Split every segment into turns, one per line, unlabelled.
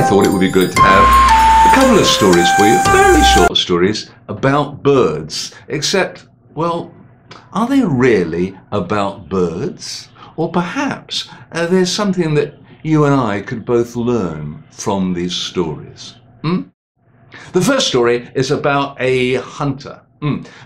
thought it would be good to have a couple of stories for you, very short stories about birds. Except, well, are they really about birds? Or perhaps there's something that you and I could both learn from these stories. The first story is about a hunter.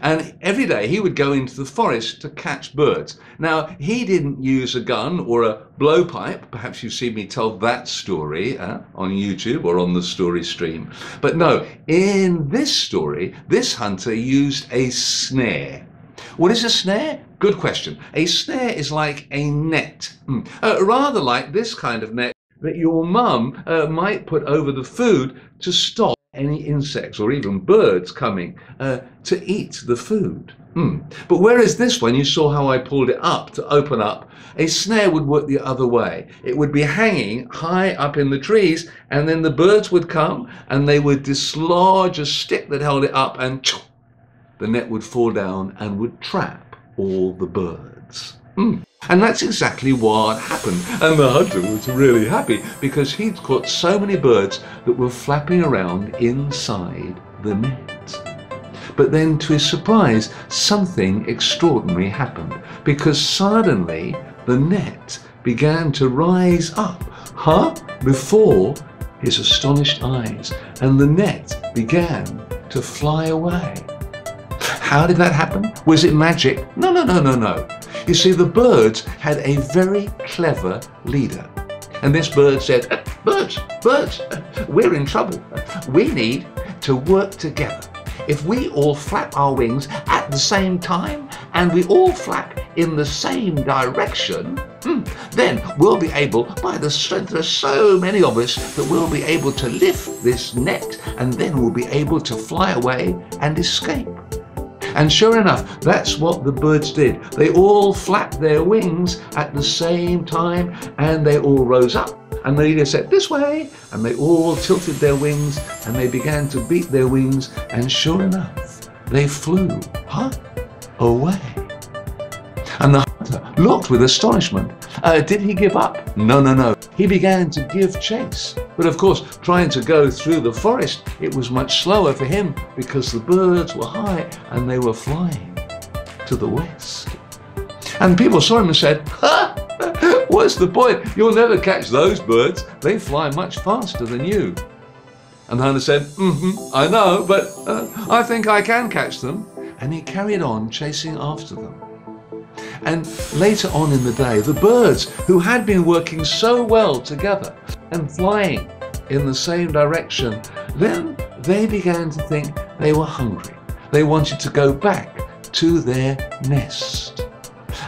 And every day he would go into the forest to catch birds. Now, he didn't use a gun or a blowpipe. Perhaps you've seen me tell that story on YouTube or on the story stream. But no, in this story, this hunter used a snare. What is a snare? Good question. A snare is like a net, rather like this kind of net that your mum might put over the food to stop any insects or even birds coming to eat the food. But whereas this one, you saw how I pulled it up to open up, a snare would work the other way. It would be hanging high up in the trees, and then the birds would come and they would dislodge a stick that held it up, and the net would fall down and would trap all the birds. And that's exactly what happened. And the hunter was really happy because he'd caught so many birds that were flapping around inside the net. But then, to his surprise, something extraordinary happened, because suddenly the net began to rise up, before his astonished eyes, and the net began to fly away. How did that happen? Was it magic? No. You see, the birds had a very clever leader. And this bird said, birds, we're in trouble. We need to work together. If we all flap our wings at the same time and we all flap in the same direction, then we'll be able, by the strength, there's so many of us, that we'll be able to lift this net, and then we'll be able to fly away and escape. And sure enough, that's what the birds did. They all flapped their wings at the same time, and they all rose up. And the leader said, this way, and they all tilted their wings, and they began to beat their wings, and sure enough, they flew, away. And the hunter looked with astonishment. Did he give up? No. He began to give chase. But of course, trying to go through the forest, it was much slower for him because the birds were high and they were flying to the west. And people saw him and said, what's the point? You'll never catch those birds. They fly much faster than you. And the hunter said, I know, but I think I can catch them. And he carried on chasing after them. And later on in the day, the birds, who had been working so well together and flying in the same direction, then they began to think they were hungry. They wanted to go back to their nest.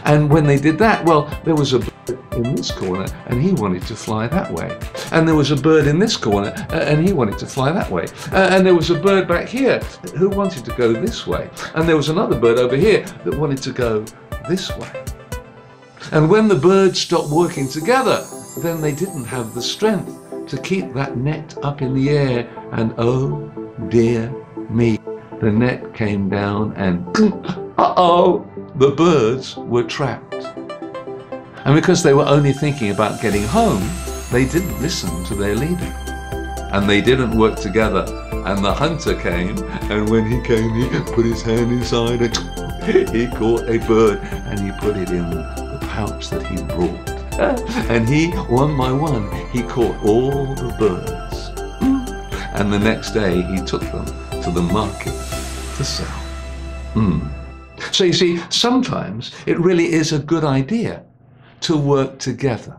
And when they did that, well, there was a bird in this corner and he wanted to fly that way. And there was a bird in this corner and he wanted to fly that way. And there was a bird back here who wanted to go this way. And there was another bird over here that wanted to go this way. And when the birds stopped working together, then they didn't have the strength to keep that net up in the air, and oh dear me, the net came down and the birds were trapped. And because they were only thinking about getting home, they didn't listen to their leader. And they didn't work together. And the hunter came, and when he came, he put his hand inside and he caught a bird and he put it in the pouch that he brought. And he, one by one, he caught all the birds. And the next day he took them to the market to sell. So you see, sometimes it really is a good idea to work together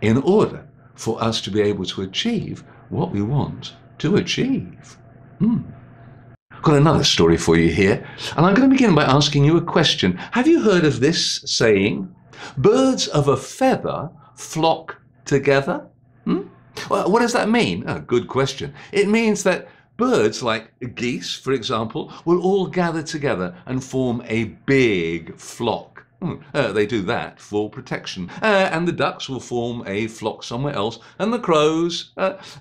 in order for us to be able to achieve what we want to achieve. I've got another story for you here, and I'm going to begin by asking you a question. Have you heard of this saying, birds of a feather flock together? Well, what does that mean? Oh, good question. It means that birds like geese, for example, will all gather together and form a big flock. They do that for protection. And the ducks will form a flock somewhere else, and the crows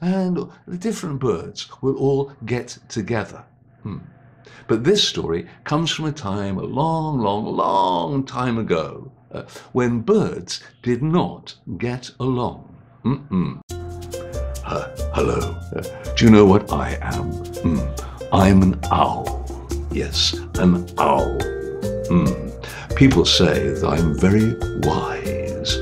and the different birds will all get together. But this story comes from a time, a long time ago, when birds did not get along. Hello. Do you know what I am? I'm an owl. Yes, an owl. People say that I'm very wise.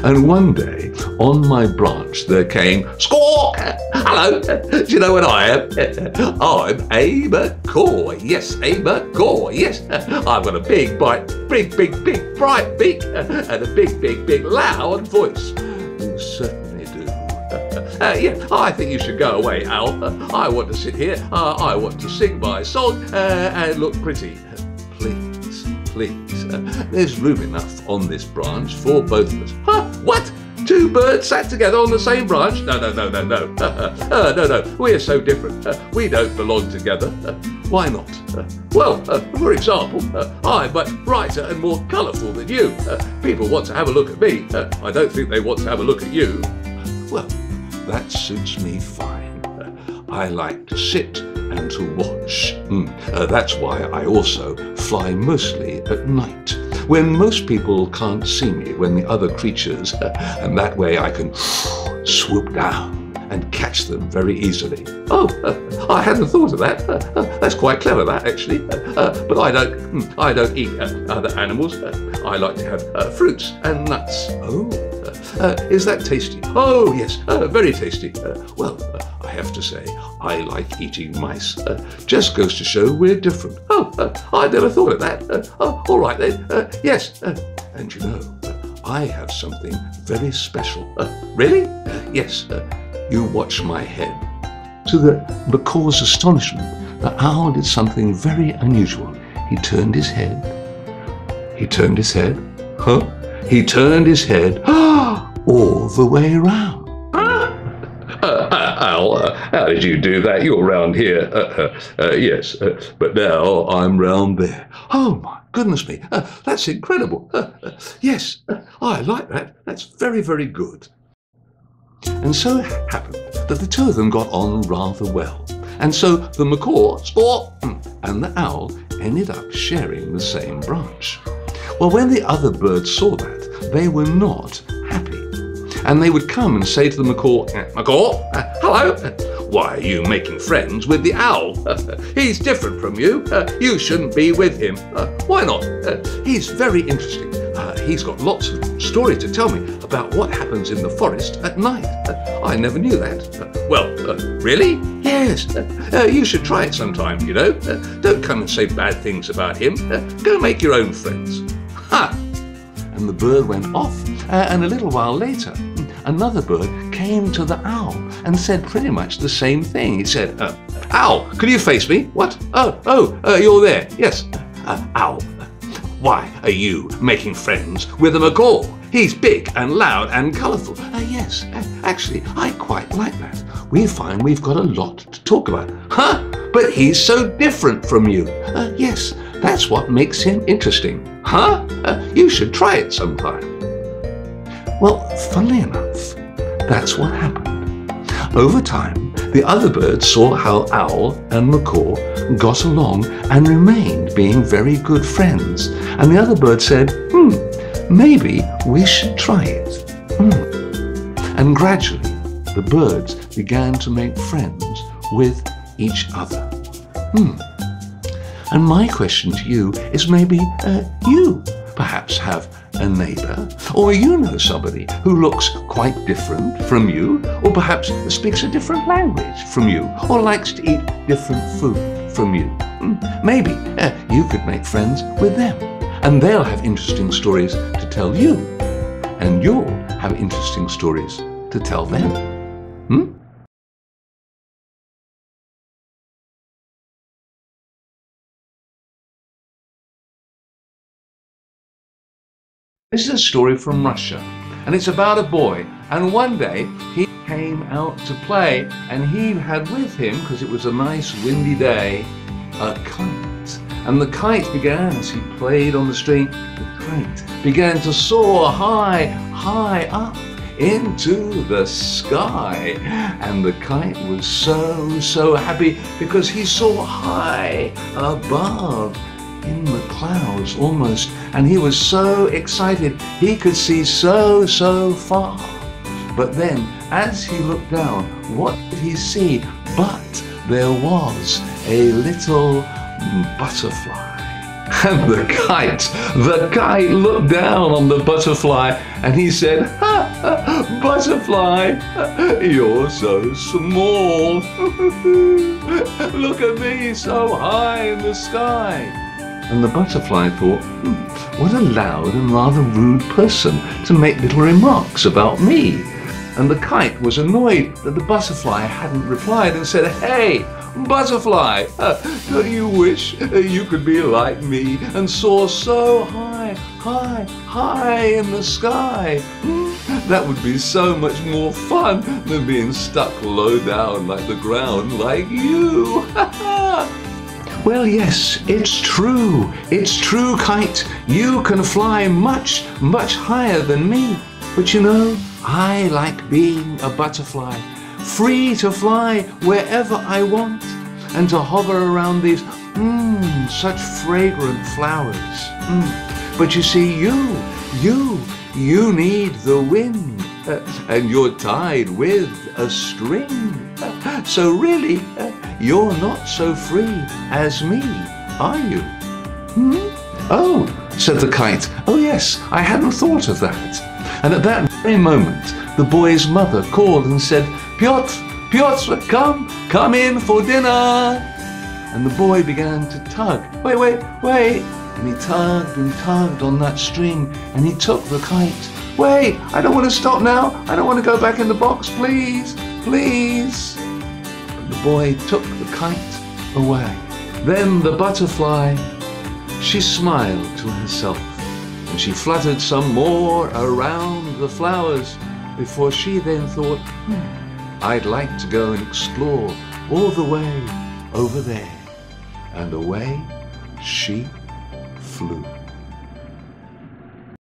And one day, on my branch, there came, squawk! Hello, do you know what I am? I'm a macaw. Yes, a macaw. Yes, I've got a big, bright beak, and a big, loud voice. You certainly do. Yeah, I think you should go away, Owl. I want to sit here. I want to sing my song and look pretty. Please. There's room enough on this branch for both of us. Huh? What? Two birds sat together on the same branch? No. No. We're so different. We don't belong together. Why not? Well, for example, I'm much brighter and more colourful than you. People want to have a look at me. I don't think they want to have a look at you. Well, that suits me fine. I like to sit and to watch. That's why I also fly mostly at night, when most people can't see me, when the other creatures, and that way I can swoop down and catch them very easily. Oh, I hadn't thought of that. That's quite clever, that, actually. But I don't eat other animals. I like to have fruits and nuts. Oh, is that tasty? Oh, yes, very tasty. Well, I have to say, I like eating mice. Just goes to show we're different. Oh, I never thought of that. All right then. Yes. And you know, I have something very special. Really? Yes. You watch my head. To the macaw's astonishment, the owl did something very unusual. He turned his head. He turned his head. Huh? He turned his head all the way around. Owl, how did you do that? You're round here. Yes, but now I'm round there. Oh, my goodness me. That's incredible. Yes, I like that. That's very, very good. And so it happened that the two of them got on rather well. And so the macaw, squawk, and the owl ended up sharing the same branch. Well, when the other birds saw that, they were not happy. And they would come and say to the macaw, hello, why are you making friends with the owl? He's different from you. You shouldn't be with him. Why not? He's very interesting. He's got lots of stories to tell me about what happens in the forest at night. I never knew that. Well, really? Yes. You should try it sometime, you know. Don't come and say bad things about him. Go make your own friends. Ha! And the bird went off, and a little while later, another bird came to the owl and said pretty much the same thing. He said, Owl, could you face me? What? You're there. Yes. Owl, why are you making friends with a macaw? He's big and loud and colourful. Yes, actually, I quite like that. We find we've got a lot to talk about. Huh? But he's so different from you. Yes, that's what makes him interesting. Huh? You should try it sometime. Well, funnily enough, that's what happened. Over time, the other birds saw how Owl and Macaw got along and remained being very good friends. And the other bird said, maybe we should try it. And gradually, the birds began to make friends with each other. And my question to you is, maybe you perhaps have a neighbour, or you know somebody who looks quite different from you, or perhaps speaks a different language from you, or likes to eat different food from you. Maybe you could make friends with them, and they'll have interesting stories to tell you, and you'll have interesting stories to tell them. This is a story from Russia, and it's about a boy, and one day he came out to play, and he had with him, because it was a nice windy day, a kite. And the kite began, as he played on the string, the kite began to soar high, high up into the sky. And the kite was so happy because he saw high above, in the clouds almost, and he was so excited he could see so far. But then, as he looked down, what did he see? But there was a little butterfly. And the kite looked down on the butterfly and he said, "Ha, ha, butterfly, you're so small. Look at me, so high in the sky." And the butterfly thought, what a loud and rather rude person to make little remarks about me. And the kite was annoyed that the butterfly hadn't replied and said, "Hey, butterfly, don't you wish you could be like me and soar so high, high, high in the sky? That would be so much more fun than being stuck low down like the ground like you." Well, yes, it's true. It's true, kite. You can fly much, much higher than me. But you know, I like being a butterfly, free to fly wherever I want and to hover around these such fragrant flowers. But you see, you need the wind, and you're tied with a string. So really, you're not so free as me, are you? Oh, said the kite. Oh yes, I hadn't thought of that. And at that very moment, the boy's mother called and said, Piotr, come in for dinner." And the boy began to tug. Wait. And he tugged and tugged on that string, and he took the kite. Wait, I don't want to stop now. I don't want to go back in the box, please. But the boy took the kite away. Then the butterfly, she smiled to herself, and she fluttered some more around the flowers before she then thought, I'd like to go and explore all the way over there. And away she flew.